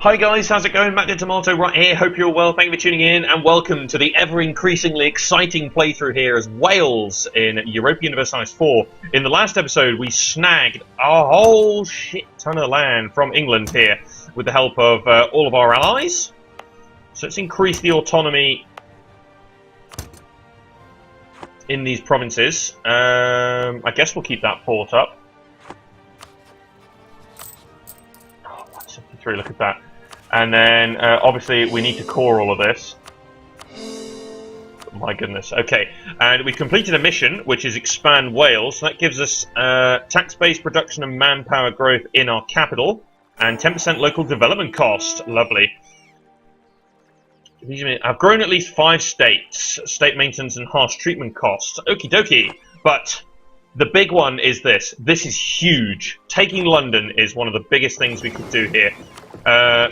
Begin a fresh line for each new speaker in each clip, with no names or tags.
Hi guys, how's it going? Matt the Tomato right here. Hope you're well. Thank you for tuning in and welcome to the ever-increasingly exciting playthrough here as Wales in Europa Universalis 4. In the last episode, we snagged a whole shit ton of land from England here with the help of all of our allies. So let's increase the autonomy in these provinces. I guess we'll keep that port up. Oh, 173, look at that. And then, obviously, we need to core all of this. My goodness. Okay, and we completed a mission, which is expand Wales. So that gives us tax-based production and manpower growth in our capital, and 10% local development cost. Lovely. I've grown at least 5 states. State maintenance and harsh treatment costs. Okie dokie. But the big one is this. This is huge. Taking London is one of the biggest things we could do here.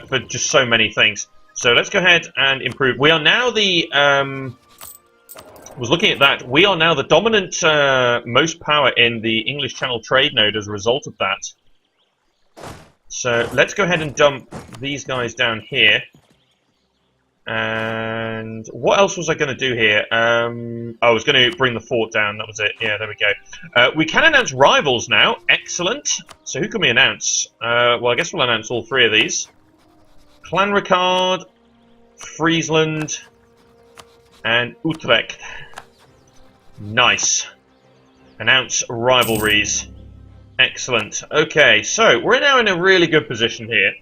For just so many things. So let's go ahead and improve. We are now the, was looking at that, we are now the dominant most power in the English Channel trade node as a result of that. So let's go ahead and dump these guys down here. And what else was I going to do here? I was going to bring the fort down, that was it. Yeah, there we go. We can announce rivals now. Excellent. So who can we announce? Well, I guess we'll announce all 3 of these. Clanricarde, Friesland, and Utrecht. Nice. Announce rivalries. Excellent. Okay, so we're now in a really good position here.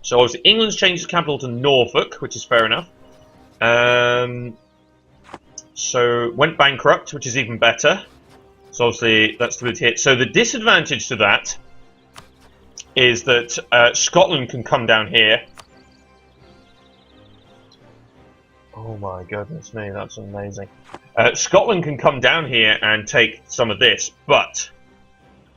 So obviously England's changed its capital to Norfolk, which is fair enough. So went bankrupt, which is even better. So obviously that's the hit. So the disadvantage to that is that Scotland can come down here. Oh my goodness me, that's amazing. Scotland can come down here and take some of this, but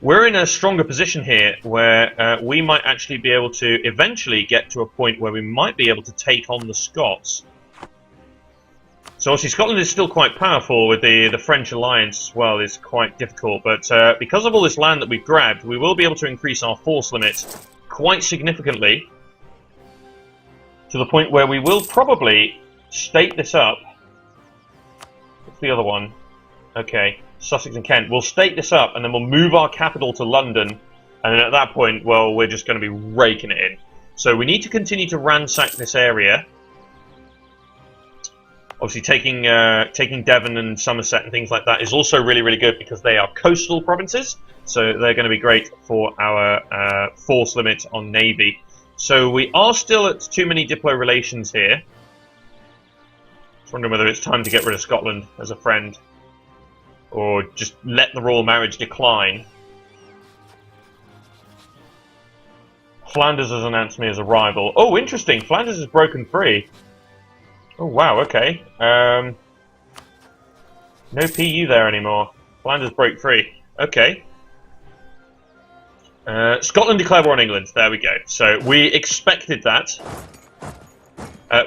we're in a stronger position here where we might actually be able to eventually get to a point where we might be able to take on the Scots. So obviously Scotland is still quite powerful with the French alliance as well, is quite difficult. But because of all this land that we've grabbed, we will be able to increase our force limit quite significantly. To the point where we will probably state this up. What's the other one? Okay. Sussex and Kent. We'll state this up, and then we'll move our capital to London, and then at that point, well, we're just going to be raking it in. So we need to continue to ransack this area. Obviously, taking Devon and Somerset and things like that is also really, really good because they are coastal provinces, so they're going to be great for our force limit on Navy. So we are still at too many Diplo relations here. Just wondering whether it's time to get rid of Scotland as a friend. Or just let the royal marriage decline. Flanders has announced me as a rival. Oh, interesting. Flanders has broken free. Oh, wow, okay. No PU there anymore. Flanders broke free. Okay. Scotland declare war on England. There we go. So we expected that.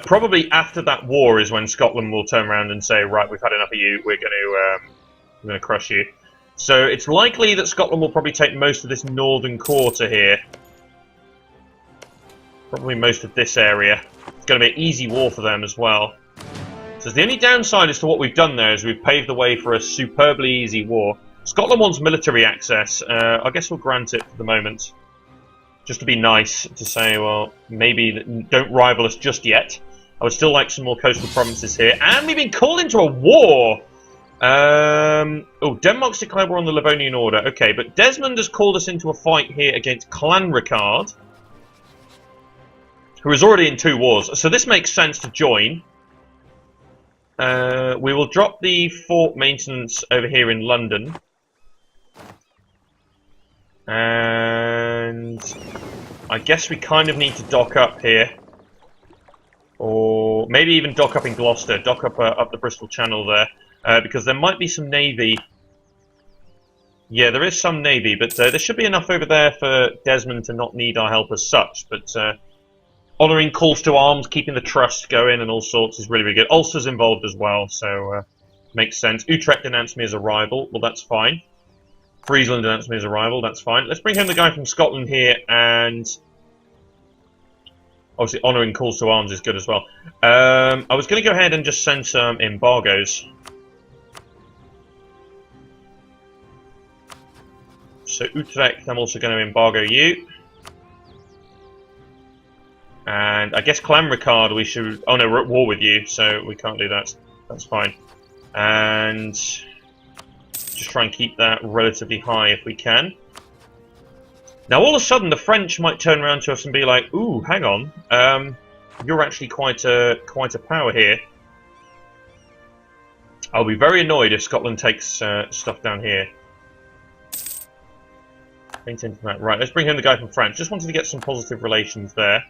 Probably after that war is when Scotland will turn around and say, right, we've had enough of you. We're going to crush you. So it's likely that Scotland will probably take most of this northern quarter here. Probably most of this area. It's going to be an easy war for them as well. So the only downside as to what we've done there is we've paved the way for a superbly easy war. Scotland wants military access. I guess we'll grant it for the moment. Just to be nice, to say, well, maybe don't rival us just yet. I would still like some more coastal provinces here. And we've been called into a war! Oh, Denmark's declared war on the Livonian Order. Okay, but Desmond has called us into a fight here against Clanricarde, who is already in 2 wars. So this makes sense to join. We will drop the fort maintenance over here in London. And I guess we kind of need to dock up here. Or maybe even dock up in Gloucester. Dock up the Bristol Channel there. Because there might be some navy. Yeah, there is some navy, but there should be enough over there for Desmond to not need our help as such. But honouring calls to arms, keeping the trust going and all sorts is really, really good. Ulster's involved as well, so makes sense. Utrecht announced me as a rival. Well, that's fine. Friesland announced me as a rival. That's fine. Let's bring home the guy from Scotland here and Obviously, honouring calls to arms is good as well. I was going to go ahead and just send some embargoes. So Utrecht, I'm also going to embargo you. And I guess Clanricarde we should... Oh no, we're at war with you, so we can't do that. That's fine. And just try and keep that relatively high if we can. Now all of a sudden the French might turn around to us and be like, ooh, hang on, you're actually quite a power here. I'll be very annoyed if Scotland takes stuff down here. Maintain that. Right, let's bring in the guy from France. Just wanted to get some positive relations there.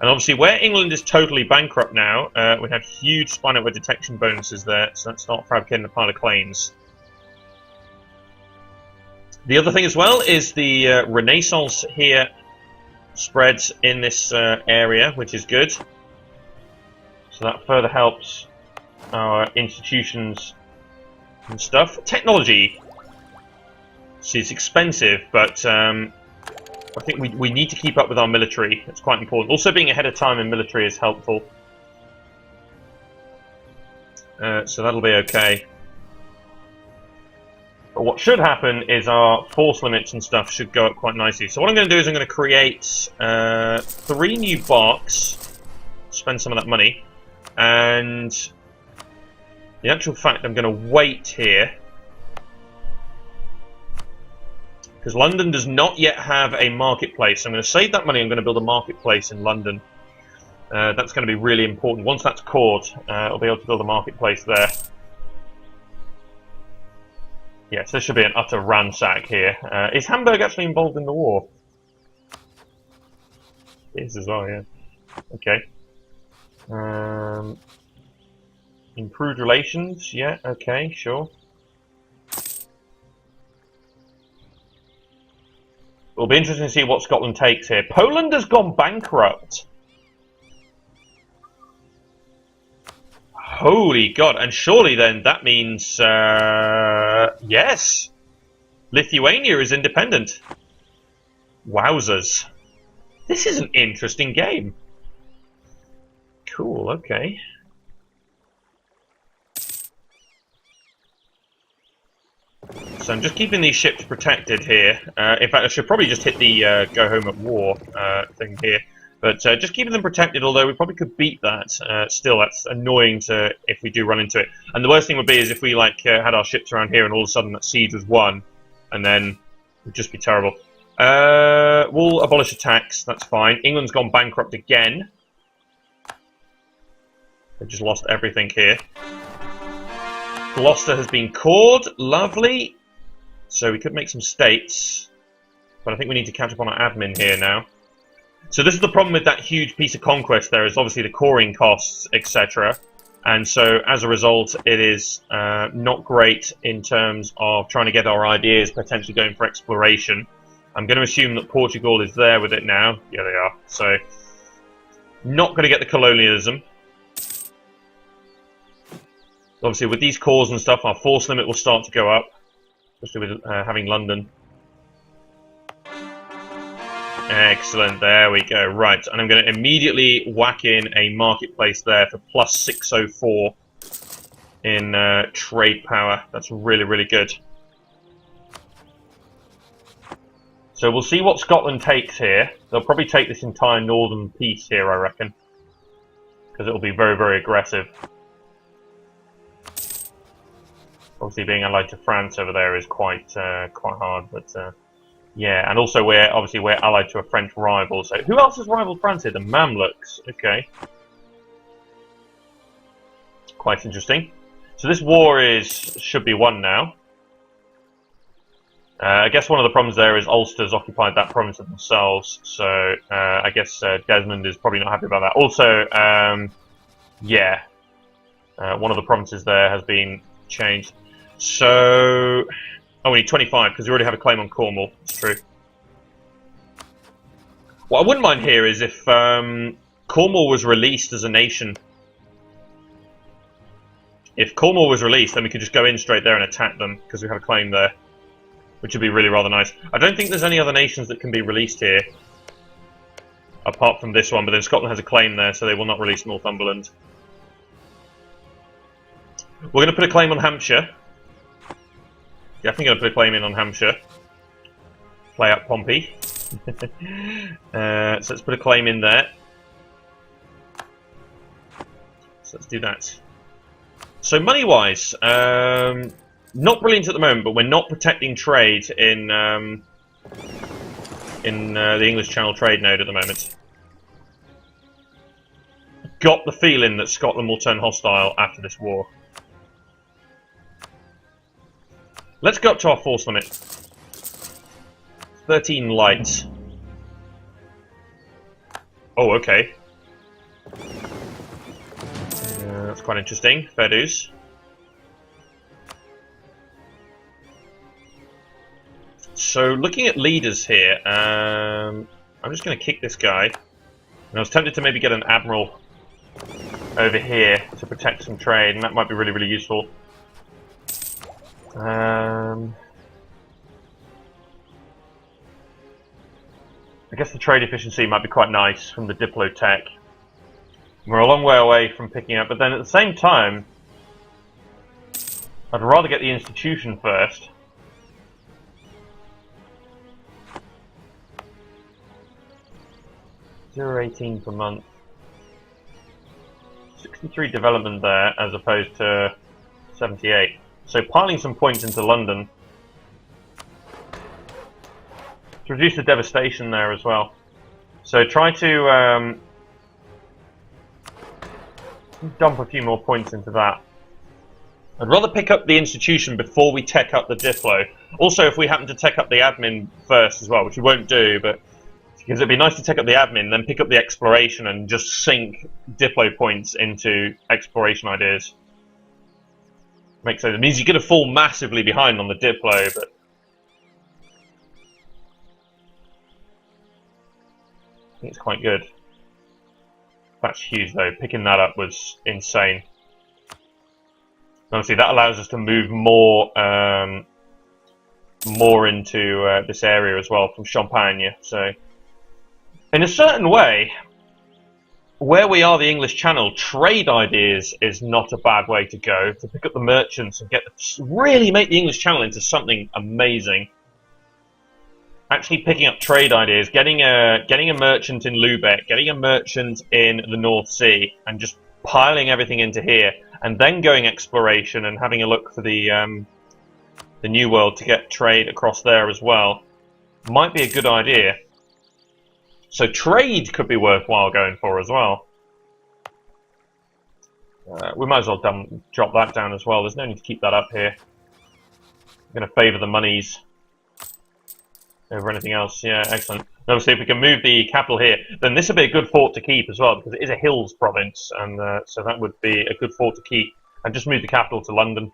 And obviously, where England is totally bankrupt now, we have huge spinal web detection bonuses there, so let's start fabricating a pile of claims. The other thing as well is the Renaissance here spreads in this area, which is good. So that further helps our institutions and stuff. Technology. See, it's expensive, but I think we need to keep up with our military. It's quite important. Also, being ahead of time in military is helpful. So that'll be okay. But what should happen is our force limits and stuff should go up quite nicely. So what I'm going to do is I'm going to create 3 new barks, spend some of that money, and the actual fact I'm going to wait here, because London does not yet have a marketplace. I'm going to save that money, I'm going to build a marketplace in London. That's going to be really important. Once that's caught, I'll be able to build a marketplace there. Yes, this should be an utter ransack here. Is Hamburg actually involved in the war? It is as well, yeah. Okay. Improved relations, yeah, okay, sure. It'll be interesting to see what Scotland takes here. Poland has gone bankrupt. Holy God, and surely then that means, yes, Lithuania is independent. Wowzers. This is an interesting game. Cool, okay. So I'm just keeping these ships protected here. In fact, I should probably just hit the go home at war thing here. But just keeping them protected, although we probably could beat that. Still, that's annoying to if we do run into it. And the worst thing would be is if we like had our ships around here and all of a sudden that siege was won, and then it would just be terrible. We'll abolish attacks, that's fine. England's gone bankrupt again. They've just lost everything here. Gloucester has been cawed, lovely. So we could make some states, but I think we need to catch up on our admin here now. So this is the problem with that huge piece of conquest there, is obviously the coring costs, etc. And so as a result, it is not great in terms of trying to get our ideas potentially going for exploration. I'm going to assume that Portugal is there with it now. Yeah, they are. So not going to get the colonialism. Obviously, with these cores and stuff, our force limit will start to go up, especially with having London. Excellent, there we go. Right, and I'm going to immediately whack in a marketplace there for plus 604 in trade power. That's really, really good. So we'll see what Scotland takes here. They'll probably take this entire northern piece here, I reckon, because it'll be very, very aggressive. Obviously, being allied to France over there is quite hard, but yeah, and also we're allied to a French rival. So who else has rivaled France here? The Mamluks. Okay, quite interesting. So this war should be won now. I guess one of the problems there is Ulster's occupied that province of themselves. So I guess Desmond is probably not happy about that. Also, yeah, one of the provinces there has been changed. So, oh, we need 25 because we already have a claim on Cornwall. It's true. What I wouldn't mind here is if Cornwall was released as a nation. If Cornwall was released, then we could just go in straight there and attack them because we have a claim there, which would be really rather nice. I don't think there's any other nations that can be released here. apart from this one, but then Scotland has a claim there, so they will not release Northumberland. We're going to put a claim on Hampshire. Definitely going to put a claim in on Hampshire. Play up Pompey. So let's put a claim in there. So let's do that. So money-wise, not brilliant at the moment, but we're not protecting trade in the English Channel trade node at the moment. Got the feeling that Scotland will turn hostile after this war. Let's go up to our force limit. 13 light. Oh, okay. That's quite interesting. Fair dues. So, looking at leaders here, I'm just going to kick this guy. And I was tempted to maybe get an admiral over here to protect some trade, and that might be really, really useful. I guess the trade efficiency might be quite nice from the Diplo tech. We're a long way away from picking up, but then at the same time, I'd rather get the institution first. $0.18 per month. 63 development there as opposed to 78. So piling some points into London to reduce the devastation there as well. So try to dump a few more points into that. I'd rather pick up the institution before we tech up the Diplo. Also, if we happen to tech up the admin first as well, which we won't do, but because it'd be nice to tech up the admin, then pick up the exploration and just sink Diplo points into exploration ideas. Makes sense. It means you're going to fall massively behind on the Diplo, but I think it's quite good. That's huge though. Picking that up was insane. Obviously, that allows us to move more, more into this area as well from Champagne. So, in a certain way, where we are, the English Channel, trade ideas is not a bad way to go. To pick up the merchants and really make the English Channel into something amazing. Actually picking up trade ideas, getting a merchant in Lubeck, getting a merchant in the North Sea, and just piling everything into here, and then going exploration and having a look for the New World to get trade across there as well, might be a good idea. So trade could be worthwhile going for as well. We might as well drop that down as well. There's no need to keep that up here. I'm going to favour the monies over anything else. Yeah, excellent. And obviously, if we can move the capital here, then this would be a good fort to keep as well, because it is a hills province, and so that would be a good fort to keep. And just move the capital to London.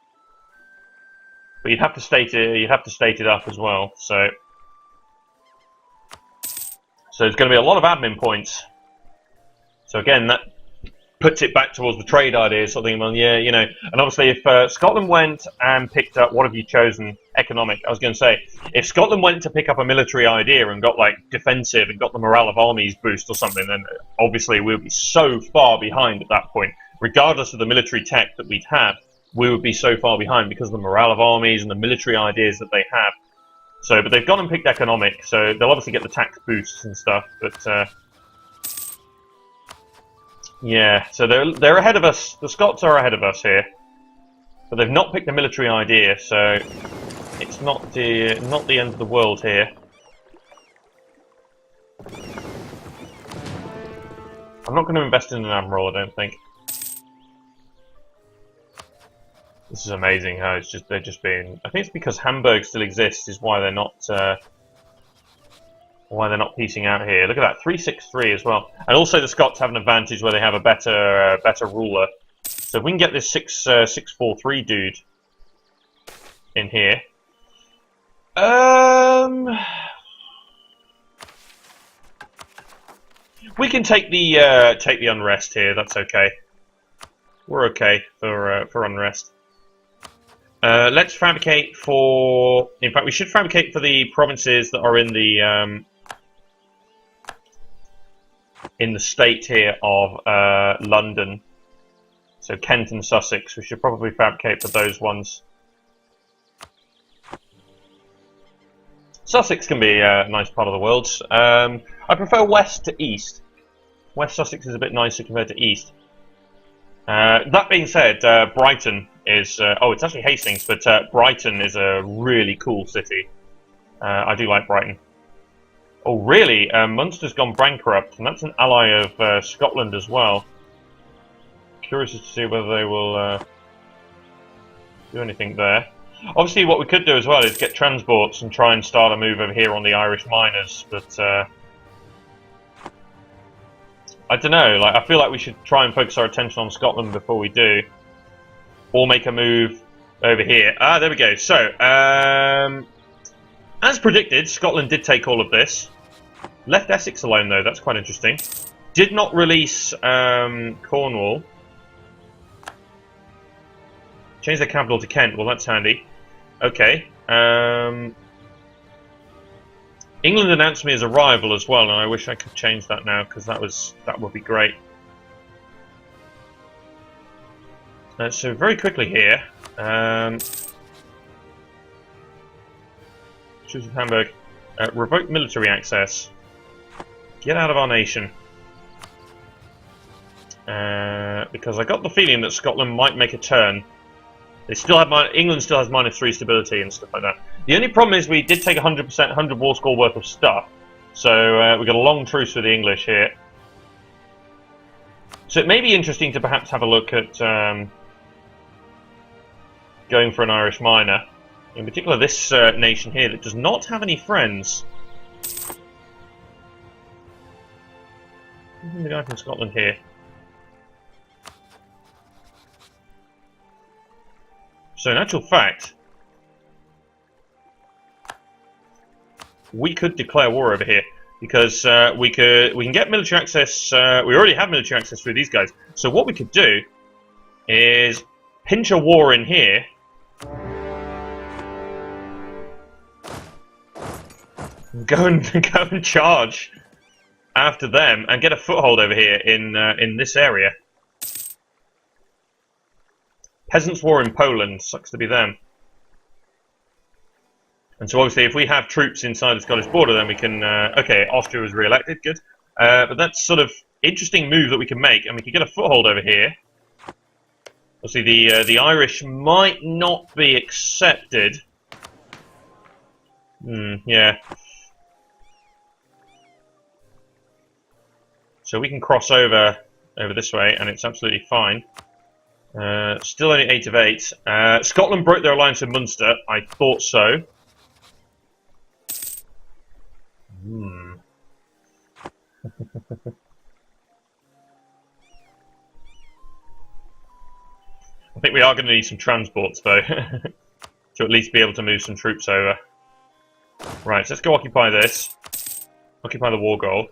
But you'd have to state it. You'd have to state it up as well. So there's going to be a lot of admin points. So again, that puts it back towards the trade idea, sort of thing. Well, yeah, you know. And obviously, if Scotland went and picked up, what have you chosen? Economic. I was going to say, if Scotland went to pick up a military idea and got like defensive and got the morale of armies boost or something, then obviously we'll be so far behind at that point. Regardless of the military tech that we'd have, we would be so far behind because of the morale of armies and the military ideas that they have. So, but they've gone and picked economic, so they'll obviously get the tax boosts and stuff. But yeah, so they're ahead of us. The Scots are ahead of us here, but they've not picked the military idea, so it's not the end of the world here. I'm not going to invest in an admiral, I don't think. This is amazing how they're just being. I think it's because Hamburg still exists is why they're not piecing out here. Look at that, 363 as well, and also the Scots have an advantage where they have a better ruler. So if we can get this 643 dude in here, we can take the unrest here. That's okay. We're okay for unrest. Let's fabricate for. In fact, we should fabricate for the provinces that are in the in the state here of London. So Kent and Sussex, we should probably fabricate for those ones. Sussex can be a nice part of the world. I prefer west to east. West Sussex is a bit nicer compared to east. That being said, Brighton is... oh, it's actually Hastings, but Brighton is a really cool city. I do like Brighton. Oh, really? Munster's gone bankrupt, and that's an ally of Scotland as well. Curious to see whether they will do anything there. Obviously, what we could do as well is get transports and try and start a move over here on the Irish miners, but I don't know. Like, I feel like we should try and focus our attention on Scotland before we do, or make a move over here. Ah, there we go. So, as predicted, Scotland did take all of this. Left Essex alone, though. That's quite interesting. Did not release Cornwall. Change their capital to Kent. Well, that's handy. Okay. England announced me as a rival as well, and I wish I could change that now because that would be great. So very quickly here, Treaty of Hamburg, revoke military access. Get out of our nation. Because I got the feeling that Scotland might make a turn. They still have England still has -3 stability and stuff like that. The only problem is we did take 100%, 100 war score worth of stuff, so we've got a long truce with the English here. So it may be interesting to perhaps have a look at going for an Irish miner, in particular this nation here that does not have any friends. The guy from Scotland here. So in actual fact, we could declare war over here because we can get military access. We already have military access through these guys. So what we could do is pinch a war in here. Go and charge after them and get a foothold over here in this area. Peasants' War in Poland, sucks to be them. And so obviously if we have troops inside the Scottish border, then we can... okay, Austria was re-elected, good. But that's sort of interesting move that we can make, and we can get a foothold over here. Obviously the Irish might not be accepted. Yeah. So we can cross over this way, and it's absolutely fine. Still only 8 of 8. Scotland broke their alliance with Munster. I thought so. I think we are going to need some transports, though, to at least be able to move some troops over. Right, so let's go occupy this. Occupy the war goal.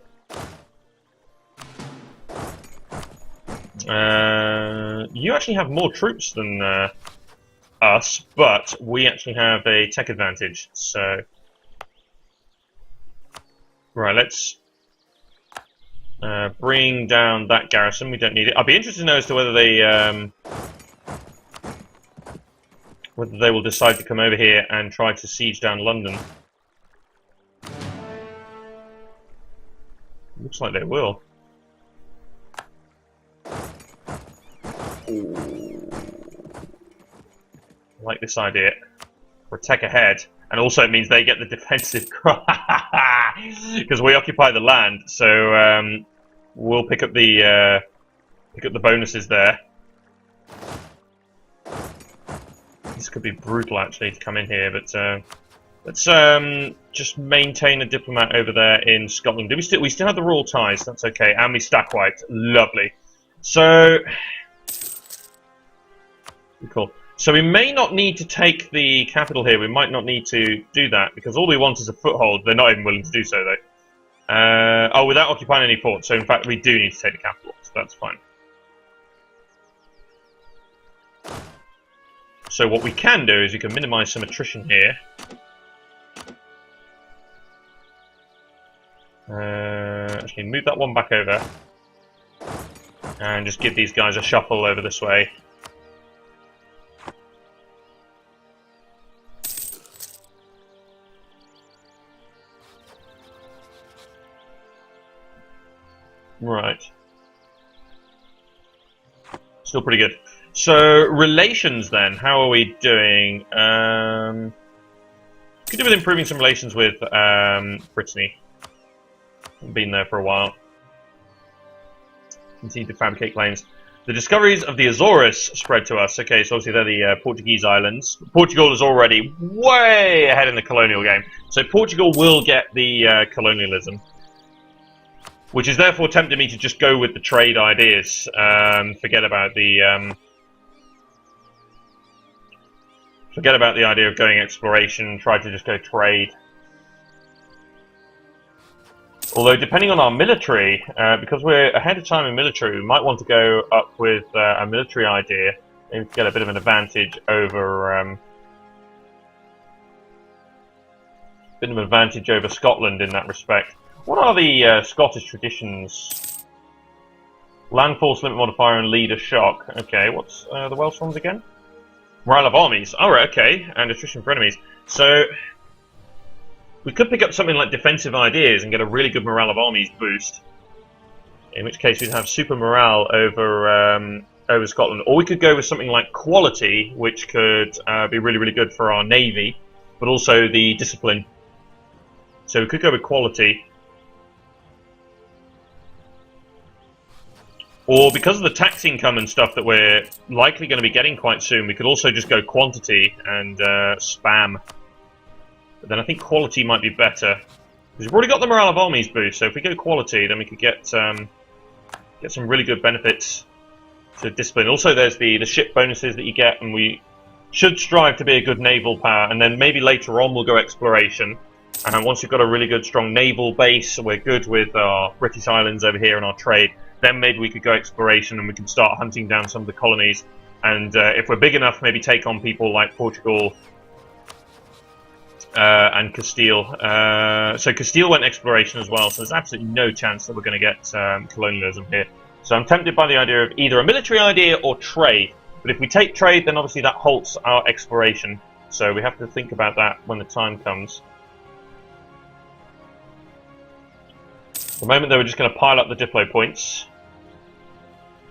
You actually have more troops than us, but we actually have a tech advantage, so... Right, let's bring down that garrison. We don't need it. I'd be interested to know as to whether they will decide to come over here and try to siege down London. Looks like they will. I like this idea. Protect ahead, and also it means they get the defensive because we occupy the land. So we'll pick up the bonuses there. This could be brutal actually to come in here, but let's just maintain a diplomat over there in Scotland. Do we still have the royal ties? That's okay, and we stack white. Lovely. So. Cool. So we may not need to take the capital here. We might not need to do that because all we want is a foothold. They're not even willing to do so, though. Oh, without occupying any ports. So in fact, we do need to take the capital. So that's fine. So what we can do is we can minimise some attrition here. Actually, move that one back over. And just give these guys a shuffle over this way. Right. Still pretty good. So, relations then. How are we doing? Could do with improving some relations with Brittany. Been there for a while. Continue to fabricate claims. The discoveries of the Azores spread to us. Okay, so obviously they're the Portuguese islands. Portugal is already way ahead in the colonial game. So Portugal will get the colonialism. Which is therefore tempting me to just go with the trade ideas. Forget about the idea of going exploration. Try to just go trade. Although, depending on our military, because we're ahead of time in military, we might want to go up with a military idea. Maybe to get a bit of an advantage over Scotland in that respect. What are the Scottish traditions? Land force, limit modifier, and leader shock. Okay, what's the Welsh ones again? Morale of armies. Alright, okay. And attrition for enemies. So, we could pick up something like defensive ideas and get a really good morale of armies boost. In which case we'd have super morale over Scotland. Or we could go with something like quality, which could be really, really good for our navy. But also the discipline. So we could go with quality. Or because of the tax income and stuff that we're likely going to be getting quite soon, we could also just go quantity and spam. But then I think quality might be better. Because we've already got the morale of armies boost, so if we go quality, then we could get some really good benefits to discipline. Also, there's the ship bonuses that you get, and we should strive to be a good naval power. And then maybe later on we'll go exploration. And once we've got a really good, strong naval base, we're good with our British islands over here and our trade, then maybe we could go exploration and we can start hunting down some of the colonies. And if we're big enough, maybe take on people like Portugal and Castile. So Castile went exploration as well, so there's absolutely no chance that we're going to get colonialism here. So I'm tempted by the idea of either a military idea or trade. But if we take trade, then obviously that halts our exploration. So we have to think about that when the time comes. At the moment, though, we're just going to pile up the Diplo points.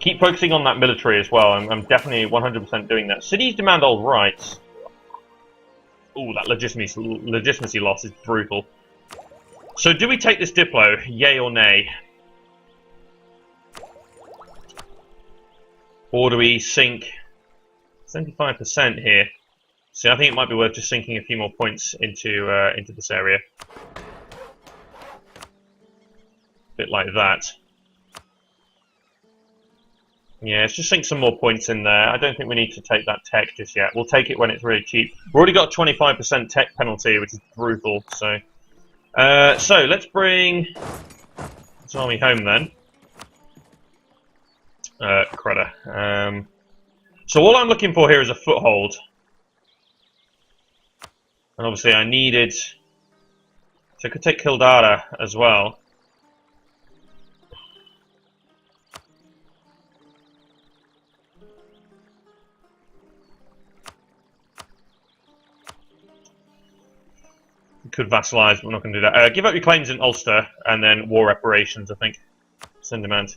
Keep focusing on that military as well. I'm definitely 100% doing that. Cities demand old rights. Ooh, that legitimacy loss is brutal. So do we take this Diplo, yay or nay? Or do we sink 75% here? See, I think it might be worth just sinking a few more points into this area. Bit like that. Yeah, let's just sink some more points in there. I don't think we need to take that tech just yet. We'll take it when it's really cheap. We've already got a 25% tech penalty, which is brutal. So let's bring this army home then. Crudder. So all I'm looking for here is a foothold. And obviously I needed... So I could take Kildare as well. Could vassalize, but we're not going to do that. Give up your claims in Ulster, and then war reparations, I think. It's in demand.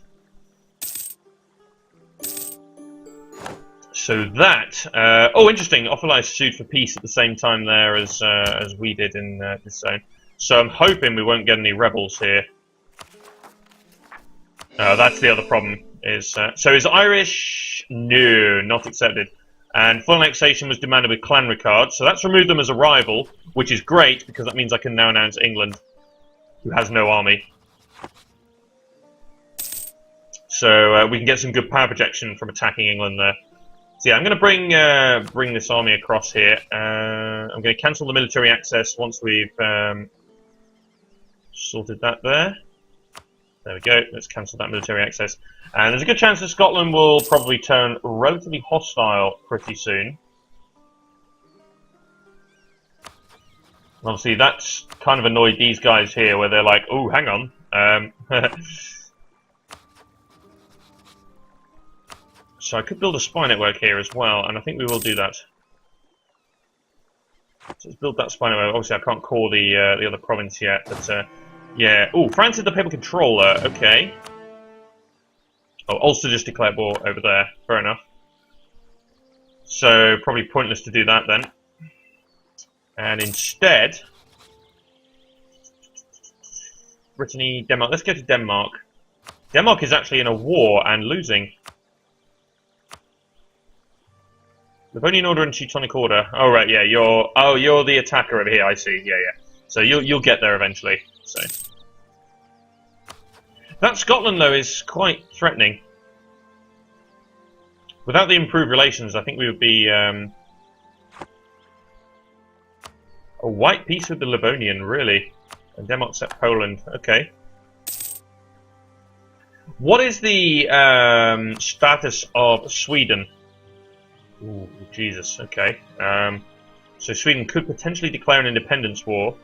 So that... oh, interesting. Offerlize sued for peace at the same time there as we did in this zone. So I'm hoping we won't get any rebels here. That's the other problem. So is Irish? No, not accepted. And full annexation was demanded with clan regard, so that's removed them as a rival, which is great, because that means I can now announce England, who has no army. So we can get some good power projection from attacking England there. So yeah, I'm going to bring this army across here. I'm going to cancel the military access once we've sorted that there. There we go, let's cancel that military access. And there's a good chance that Scotland will probably turn relatively hostile pretty soon. And obviously that's kind of annoyed these guys here, where they're like, oh, hang on, So I could build a spy network here as well, and I think we will do that. So let's build that spy network. Obviously, I can't call the other province yet, but yeah. Oh, France is the paper controller. Okay. Oh, Ulster just declared war over there. Fair enough. So probably pointless to do that then. And instead, Brittany, Denmark. Let's go to Denmark. Denmark is actually in a war and losing. Livonian Order and Teutonic Order. Oh right, yeah. You're the attacker over here. I see. Yeah, yeah. So you'll get there eventually. So that Scotland though is quite threatening. Without the improved relations, I think we would be a white peace with the Livonian, really. And Denmark set Poland. Okay. What is the status of Sweden? Ooh, Jesus. Okay. So Sweden could potentially declare an independence war.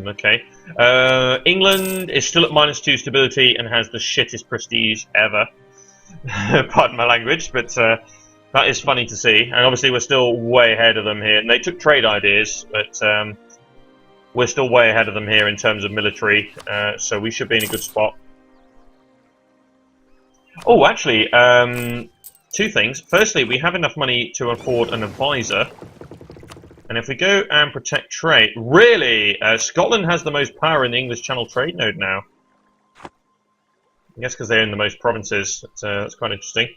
Okay. England is still at -2 stability and has the shittest prestige ever. Pardon my language, but that is funny to see. And obviously we're still way ahead of them here. And they took trade ideas, but we're still way ahead of them here in terms of military. So we should be in a good spot. Oh, actually, two things. Firstly, we have enough money to afford an advisor. And if we go and protect trade, really, Scotland has the most power in the English Channel trade node now. I guess because they own the most provinces. That's quite interesting.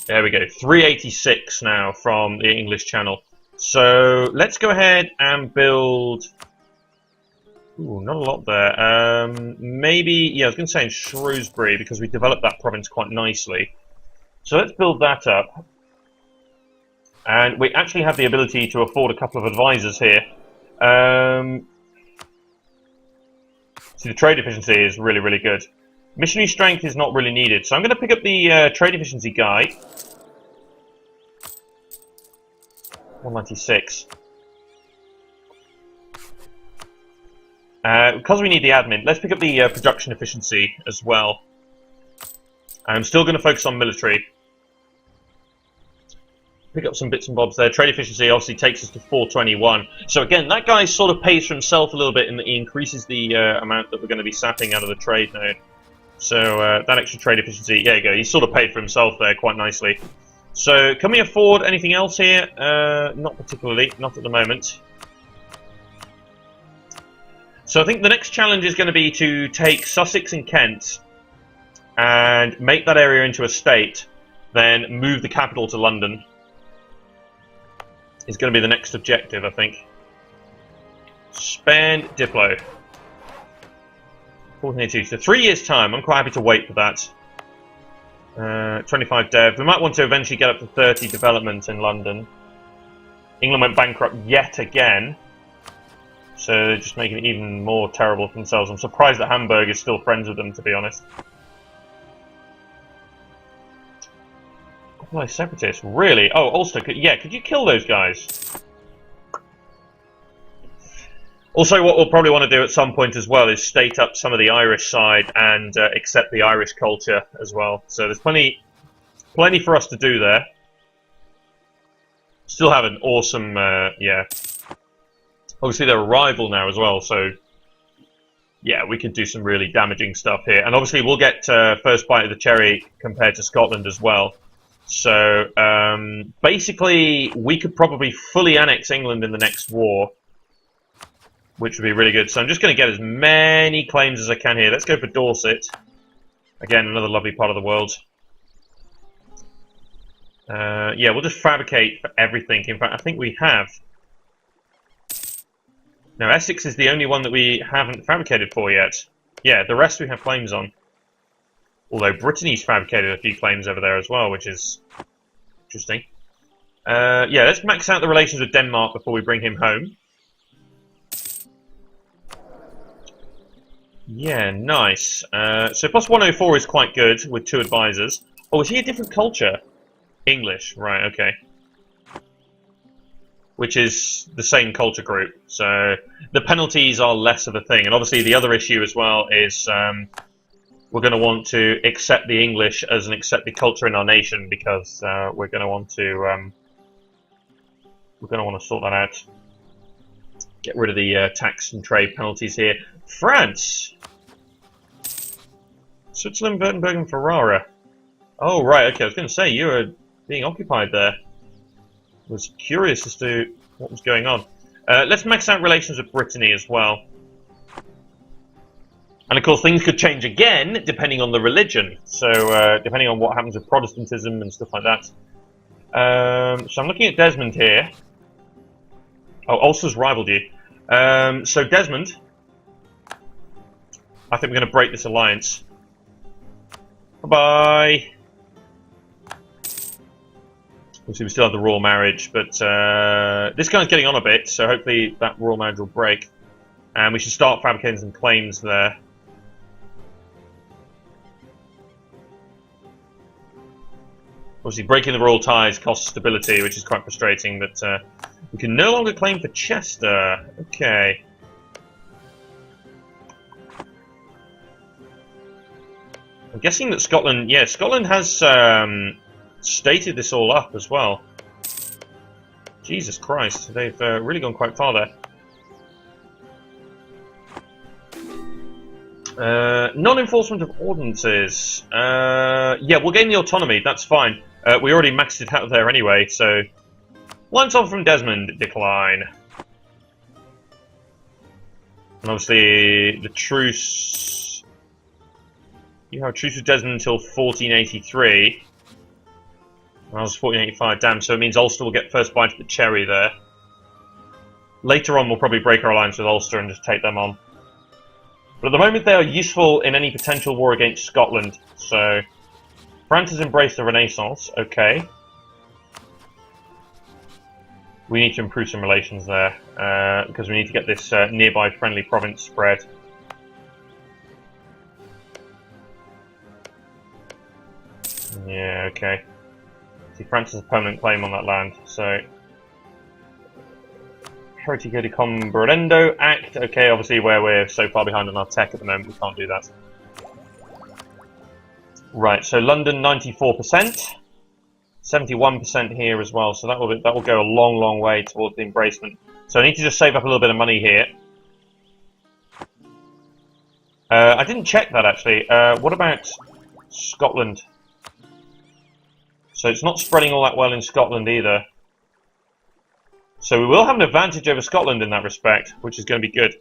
There we go, 386 now from the English Channel. So let's go ahead and build. Ooh, not a lot there. Maybe, yeah, I was going to say in Shrewsbury because we developed that province quite nicely. So let's build that up. And we actually have the ability to afford a couple of advisors here. See, the trade efficiency is really, really good. Missionary strength is not really needed. So I'm going to pick up the trade efficiency guy. 196. Because we need the admin, let's pick up the production efficiency as well. I'm still going to focus on military. Pick up some bits and bobs there. Trade efficiency obviously takes us to 421. So again, that guy sort of pays for himself a little bit in that he increases the amount that we're going to be sapping out of the trade node. So that extra trade efficiency, there you go. He's sort of paid for himself there quite nicely. So can we afford anything else here? Not particularly, not at the moment. So I think the next challenge is going to be to take Sussex and Kent and make that area into a state, then move the capital to London. Is going to be the next objective, I think. Spend Diplo. 1482. So 3 years' time. I'm quite happy to wait for that. 25 dev. We might want to eventually get up to 30 development in London. England went bankrupt yet again. So they're just making it even more terrible for themselves. I'm surprised that Hamburg is still friends with them, to be honest. Oh, separatists, really? Oh, Ulster, yeah, could you kill those guys? Also, what we'll probably want to do at some point as well is state up some of the Irish side and accept the Irish culture as well. So there's plenty for us to do there. Still have an awesome, yeah. Obviously, they're a rival now as well, so yeah, we could do some really damaging stuff here. And obviously, we'll get first bite of the cherry compared to Scotland as well. So, basically, we could probably fully annex England in the next war, which would be really good. So I'm just going to get as many claims as I can here. Let's go for Dorset. Again, another lovely part of the world. Yeah, we'll just fabricate for everything. In fact, I think we have. Now, Essex is the only one that we haven't fabricated for yet. Yeah, the rest we have claims on. Although Brittany's fabricated a few claims over there as well, which is interesting. Yeah, let's max out the relations with Denmark before we bring him home. Yeah, nice. So plus 104 is quite good with 2 advisors. Oh, is he a different culture? English, right, okay. which is the same culture group. So the penalties are less of a thing. And obviously the other issue as well is we're going to want to accept the English as an accepted culture in our nation, because we're going to want to sort that out. Get rid of the tax and trade penalties here. France, Switzerland, Württemberg, and Ferrara. Oh right, okay. I was going to say you were being occupied there. I was curious as to what was going on. Let's max out relations with Brittany as well. And of course, things could change again depending on the religion. So, depending on what happens with Protestantism and stuff like that. So I'm looking at Desmond here. Oh, Ulster's rivaled you. So Desmond, I think we're going to break this alliance. Bye-bye. Obviously, we still have the royal marriage, but this guy's getting on a bit, so hopefully that royal marriage will break. And we should start fabricating some claims there. Obviously, breaking the royal ties costs stability, which is quite frustrating, but we can no longer claim for Chester. Okay. I'm guessing that Scotland... Yeah, Scotland has stated this all up as well. Jesus Christ, they've really gone quite far there. Non-enforcement of ordinances. Yeah, we'll gain the autonomy, that's fine. We already maxed it out there anyway, so... Lines on from Desmond, decline. And obviously, the truce... You have a truce with Desmond until 1483. That was 1485, damn, so it means Ulster will get first bite of the cherry there. Later on, we'll probably break our alliance with Ulster and just take them on. But at the moment, they are useful in any potential war against Scotland, so... France has embraced the Renaissance, okay. We need to improve some relations there, because we need to get this nearby friendly province spread. Yeah, okay. See, France has a permanent claim on that land, so... Heretico de Combrendo Act, okay, obviously where we're so far behind on our tech at the moment, we can't do that. Right, so London 94%, 71% here as well, so that will go a long, long way towards the embracement. So I need to just save up a little bit of money here. I didn't check that actually. What about Scotland? So it's not spreading all that well in Scotland either. So we will have an advantage over Scotland in that respect, which is going to be good.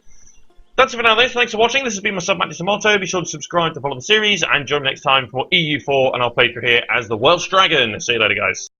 That's it for now, guys. Thanks for watching. This has been myself, Matt Motto. Be sure to subscribe to follow the series, and join me next time for EU4, and I'll play through here as the Welsh Dragon. See you later, guys.